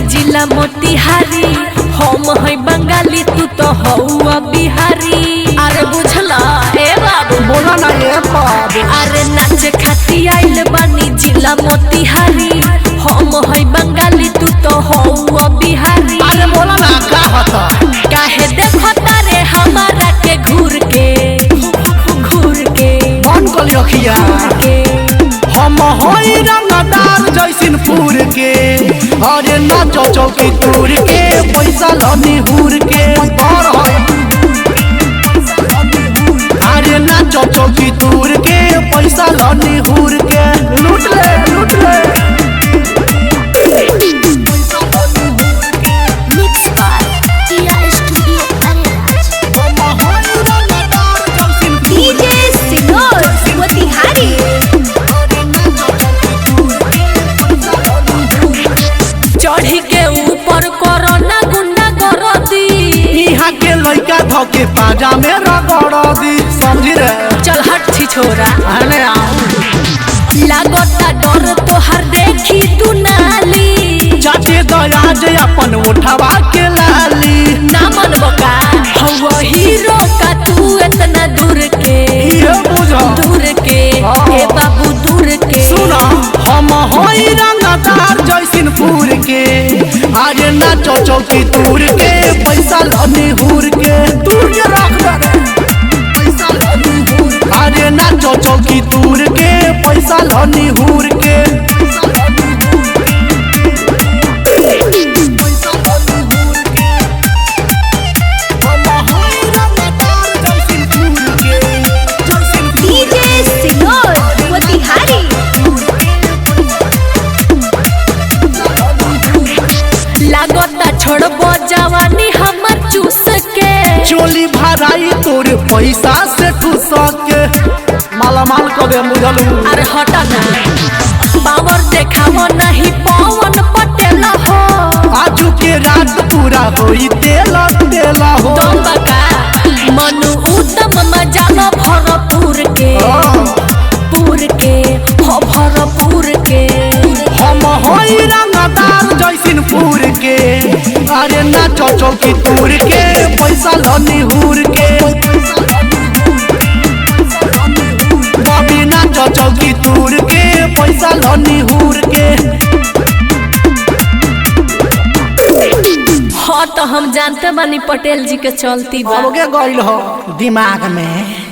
जिला मोतिहारी हम है बंगाली तू तो हौआ बिहारी। अरे बुझला ए बाबू बोला ना ये बाबू। अरे नाच खाती आइल बानी जिला मोतिहारी हम है बंगाली तू तो हौआ बिहारी। अरे बोला ना का होता काहे देखो तारे हमारा के घूर के मन को लिखिया हम होई रंगदार जैसिनपुर के। अरे नाचो चौकी तूर के पैसा लनी हुर के अरे नाचो चौकी तूर के पैसा लनी हुर के लूट ले लूट ले। चढ़ी के ऊपर कोरोना गुंडा कर दी यहाँ के लड़का धोके पाजा में रगड़ दी समझी रे। चल हट छी छोरा अरे लागता डर तोहर देखी तू नाली चाचे दयाज अपन उठवा के लाली ना मन बका हवा हीरो का तू इतना दूर के ए बाबू दूर के। सुना हम होई रंगदार जैसिनपुर के। अरे नाचो चौकी तूर के पैसा लनी हुर के दूर के रख दे। अरे नाचो चौकी तूर के पैसा लनी हुर के। लागता छोड़बो जवानी हमर चूस के चोली भराई तोर पैसा से ठूस के मालामाल कबे मुझलू। अरे हटा ना पावर देखावो नहीं पवन पटेल हो आजू के रात पूरा होई तेला तेला हो। तुम बका मनु उत्तम मजालो भरपूर के हो भरपूर के। हम होई रंगदार जैसिनपुर के। अरे नाचो चौकी तूर के पैसा लनी हुर के बबी नाचो चौकी तूर के पैसा लनी हुर के। हाँ तो हम जानते बानी पटेल जी के चलती बा गइल हो दिमाग में।